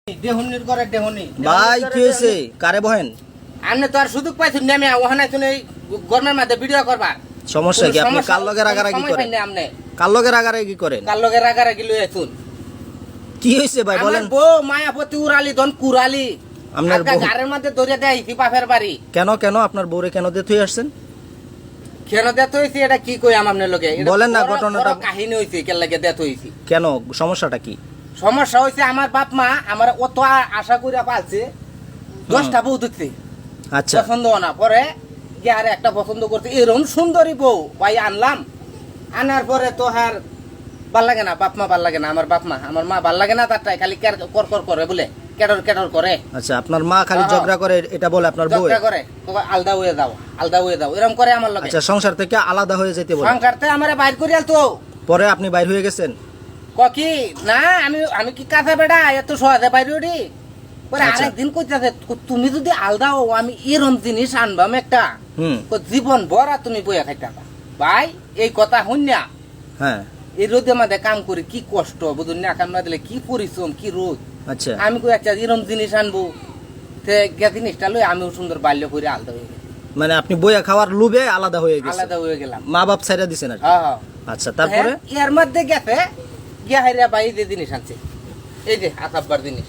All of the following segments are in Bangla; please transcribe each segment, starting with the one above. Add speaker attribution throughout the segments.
Speaker 1: দেহনির করে দেহনি
Speaker 2: ভাই কি হইছে কারে বহেন
Speaker 1: আমনে তো আর সুযোগ পাইছুন না আমি ওখানে তুমি গরমের মধ্যে ভিডিও করবা
Speaker 2: সমস্যা কি আপনি কাল লগের আগারাগি করেন
Speaker 1: আমনে
Speaker 2: কাল লগের আগারাগি করেন
Speaker 1: কাল লগের আগারাগি লই আইছুন
Speaker 2: কি হইছে ভাই বলেন
Speaker 1: বউ মায়াপতি উড়ালি দন কুরালি
Speaker 2: আপনার
Speaker 1: গারের মধ্যে দরিয়া দেয় ইতি বাপের বাড়ি
Speaker 2: কেন কেন আপনার বউরে কেন দিয়ে থই আসছেন
Speaker 1: কেন দেত হইছে এটা কি কই আমনে লগে
Speaker 2: বলেন না ঘটনাটা
Speaker 1: কাহিনী হইছে কেন লাগে দেত হইছে
Speaker 2: কেন সমস্যাটা কি
Speaker 1: সমস্যা হইছে আমার বাপ মা আমার অত আশা কইরা পালছে 10টা বউ দিতে
Speaker 2: আচ্ছা
Speaker 1: পছন্দ না পরে গিয়ে একটা পছন্দ করতে এরকম সুন্দরী বউ ভাই আনলাম আনার পরে তো আর ভাল লাগে না বাপ মা ভাল লাগে না আমার বাপ মা আমার মা ভাল লাগে না তারটাই খালি কর কর করে বলে কেডর কেডর করে
Speaker 2: আচ্ছা আপনার মা খালি ঝগড়া করে এটা বলে আপনার বউ
Speaker 1: ঝগড়া করে আলাদা হয়ে যাও আলাদা হয়ে যাও এরকম করে আমার লাগে
Speaker 2: আচ্ছা সংসার থেকে আলাদা হয়ে যেতে বলে
Speaker 1: সংসারতে আমারে বাইর করি আলতো
Speaker 2: পরে আপনি বাইর হয়ে গেছেন
Speaker 1: কি না আমি আমি কি কাঁচা বেড়া এত সহজে বাইর হই পরে
Speaker 2: আচ্ছা।
Speaker 1: আরেকদিন কইতাছে তুমি যদি আলাদা হও আমি এরকম জিনিস আনবাম একটা জীবন ভরা তুমি বইয়া খাইতাবা ভাই এই কথা শুনিয়া
Speaker 2: হ্যাঁ
Speaker 1: এই রোদের মধ্যে কাম করি কি কষ্ট বুঝুন না কাম না দিলে কি পরিশ্রম কি রোদ
Speaker 2: আচ্ছা
Speaker 1: আমি কই একটা এরকম জিনিস আনবো তে জিনিসটা লই আমিও সুন্দর বাল্য করে আলাদা হয়ে গেছি
Speaker 2: মানে আপনি বইয়া খাওয়ার লোভে আলাদা হয়ে গেছেন
Speaker 1: আলাদা হয়ে গেলাম
Speaker 2: মা বাপ ছাইরা দিছেন আর কি।
Speaker 1: হ্যাঁ
Speaker 2: আচ্ছা তারপরে
Speaker 1: এর মধ্যে গেছে গিয়া হাইরা ভাই যে জিনিস আনছে এই যে আসাববার জিনিস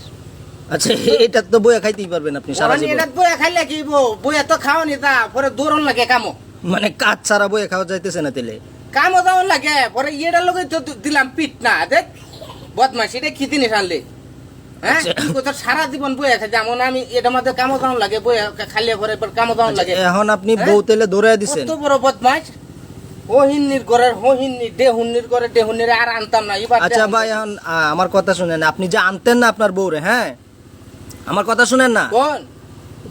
Speaker 2: আচ্ছা এটা তো বইয়া খাইতেই পারবেন আপনি সারা জীবন
Speaker 1: এটা বইয়া খাইলে কি বইয়া তো খাওয়ানি তা পরে দৌড়ন লাগে কামো
Speaker 2: মানে কাজ ছাড়া বইয়া খাওয়া যাইতেছে না তেলে
Speaker 1: কামো যাওয়ান লাগে পরে এটার লগে তো দিলাম পিট না দেখ বদমাইশ এটা কি জিনিস আনলে হ্যাঁ কি কথা সারা জীবন বইয়া খাই যেমন আমি এটার মধ্যে কামো যাওয়ান লাগে বইয়া খাইলে পরে কামো যাওয়ান লাগে
Speaker 2: এখন আপনি বউ তেলে দৌড়ায় দিছেন
Speaker 1: কত বড় বদমাইশ হিন্নির ঘরের হিন্নি দেহুন্নির ঘরে দেহুন্নির আর আনতাম না এবার
Speaker 2: আচ্ছা ভাই এখন আমার কথা শুনেন আপনি যে আনতেন না আপনার বউরে হ্যাঁ আমার কথা শুনেন না
Speaker 1: কোন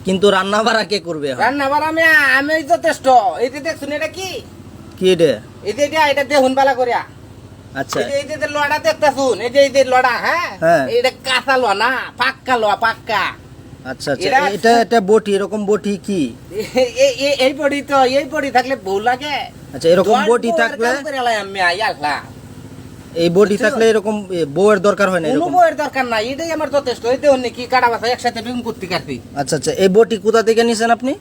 Speaker 2: কিন্তু রান্না বাড়া কে করবে এখন?
Speaker 1: রান্না বার আমি আমি যথেষ্ট এই যে দেখছুন এটা কি
Speaker 2: কি এটা
Speaker 1: এই যে এটা দেহুন বালা করিয়া
Speaker 2: আচ্ছা
Speaker 1: এই যে লড়া দেখতেছুন এই যে লড়া হ্যাঁ
Speaker 2: হ্যাঁ।
Speaker 1: এটা কাঁচা লোয়া না পাক্কা লোয়া পাক্কা
Speaker 2: আচ্ছা আচ্ছা এটা এটা বটি এরকম বটি কি
Speaker 1: এই বডি তো এই বডি থাকলে বউ লাগে
Speaker 2: আচ্ছা এরকম বটি থাকলে
Speaker 1: আমি আইলা
Speaker 2: এই বডি থাকলে এরকম বউয়ের দরকার হয় না
Speaker 1: কোনো
Speaker 2: এরকম
Speaker 1: বউয়ের দরকার নাই এটাই আমার যথেষ্ট এই দেহুন কি কাটা বাসা একসাথে বেগুন করতে কাটতি
Speaker 2: আচ্ছা আচ্ছা এই বটি কোথা থেকে নিছেন আপনি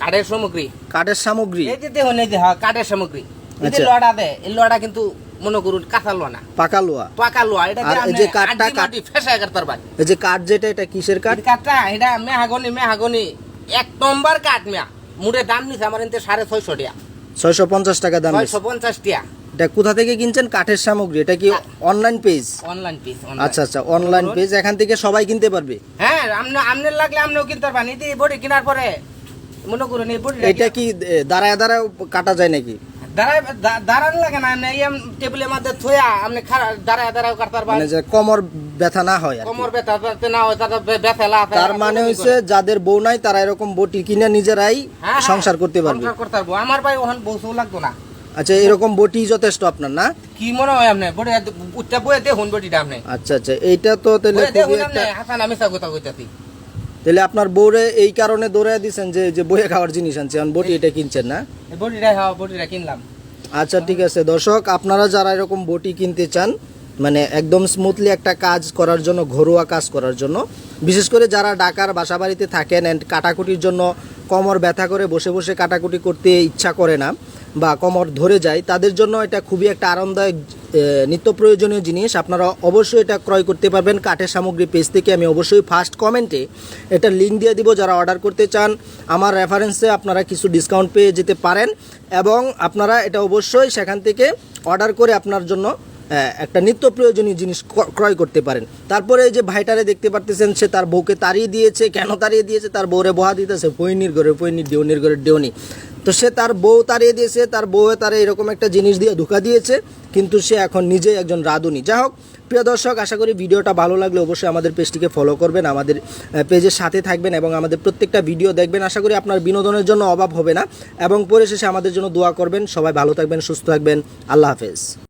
Speaker 1: কাঠের সামগ্রী
Speaker 2: কাঠের সামগ্রী
Speaker 1: এই যে দেখুন এই যে হ্যাঁ কাঠের সামগ্রী এই যে
Speaker 2: আচ্ছা।
Speaker 1: লড়া দে এই লড়া কিন্তু মনে করুন কাঁচা লোয়া না
Speaker 2: পাকা লোহা
Speaker 1: পাকা লোয়া এটা
Speaker 2: আর এই যে কাঠটা
Speaker 1: ফেসা করতে পারবা
Speaker 2: এই যে কাঠ যেটা এটা কিসের কাঠ
Speaker 1: কাঠটা এটা মেহাগনি 1 নম্বর কাঠ মিয়া মুড়ে দাম নিছে আমার এতে 650 টাকা
Speaker 2: 650 টাকা দাম নিছে।
Speaker 1: 650 টাকা
Speaker 2: এটা কোথা থেকে কিনছেন কাঠের সামগ্রী এটা কি অনলাইন পেজ
Speaker 1: অনলাইন পিস
Speaker 2: আচ্ছা আচ্ছা অনলাইন পেজ এখান থেকে সবাই কিনতে পারবে
Speaker 1: হ্যাঁ আমনে লাগলে আমনেও কিনতে পারবেন এই বডি কেনার পরে মনে করুন এই বডি
Speaker 2: এটা কি দাঁড়ায় দাঁড়ায় কাটা যায় নাকি
Speaker 1: দাঁড়ান লাগে না আমনে এই টেবিলের মধ্যে থুয়া আমনে দাঁড়ায় দাঁড়ায় কাটতে পারবেন
Speaker 2: মানে যে কোমর ব্যথা না হয় আর কি।
Speaker 1: কোমর ব্যথা যাতে না হয় তাতে ব্যথা
Speaker 2: তার মানে হইছে যাদের বউ নাই তারা এরকম বটি কিনে নিজেরাই সংসার করতে পারবে
Speaker 1: সংসার করতে পারবো আমার ভাই ওখান বউ লাগতো না
Speaker 2: আচ্ছা এরকম বটি যথেষ্ট আপনার না
Speaker 1: কি মনে হয় আপনি বডি উঠতে বইয়ে দেখুন বডিটা আপনি
Speaker 2: আচ্ছা আচ্ছা এইটা তো তাহলে
Speaker 1: বইয়ে দেখুন
Speaker 2: খুবই
Speaker 1: আপনি
Speaker 2: একটা
Speaker 1: হাসান আমি সব কথা কইতাছি
Speaker 2: তাহলে আপনার বউরে এই কারণে দৌড়ায় দিছেন যে যে বইয়ে খাওয়ার জিনিস আনছে এখন বটি এটা কিনছেন না
Speaker 1: এই বডিটা হ্যাঁ বডিটা কিনলাম
Speaker 2: আচ্ছা ঠিক আছে দর্শক আপনারা যারা এরকম বটি কিনতে চান মানে একদম স্মুথলি একটা কাজ করার জন্য ঘরোয়া কাজ করার জন্য বিশেষ করে যারা ঢাকার বাসাবাড়িতে থাকেন অ্যান্ড কাটাকুটির জন্য কোমর ব্যথা করে বসে বসে কাটাকুটি করতে ইচ্ছা করে না বা কোমর ধরে যায় তাদের জন্য এটা খুবই একটা আরামদায়ক নিত্য প্রয়োজনীয় জিনিস আপনারা অবশ্যই এটা ক্রয় করতে পারবেন কাঠের সামগ্রী পেজ থেকে আমি অবশ্যই ফার্স্ট কমেন্টে এটা লিঙ্ক দিয়ে দিব যারা অর্ডার করতে চান আমার রেফারেন্সে আপনারা কিছু ডিসকাউন্ট পেয়ে যেতে পারেন এবং আপনারা এটা অবশ্যই সেখান থেকে অর্ডার করে আপনার জন্য একটা নিত্য প্রয়োজনীয় জিনিস ক্রয় করতে পারেন তারপরে এই যে ভাইটারে দেখতে পারতেছেন সে তার বউকে তাড়িয়ে দিয়েছে কেন তাড়িয়ে দিয়েছে তার বউরে বহা দিতেছে পৈনির ঘরে পৈনির দেউনির ঘরে দেউনি তো সে তার বউ তাড়িয়ে দিয়েছে তার বউয়ে তারে এরকম একটা জিনিস দিয়ে ধোঁকা দিয়েছে কিন্তু সে এখন নিজে একজন রাঁধুনি যাই হোক প্রিয় দর্শক আশা করি ভিডিওটা ভালো লাগলে অবশ্যই আমাদের পেজটিকে ফলো করবেন আমাদের পেজের সাথে থাকবেন এবং আমাদের প্রত্যেকটা ভিডিও দেখবেন আশা করি আপনার বিনোদনের জন্য অভাব হবে না এবং পরিশেষে আমাদের জন্য দোয়া করবেন সবাই ভালো থাকবেন সুস্থ থাকবেন আল্লাহ হাফেজ।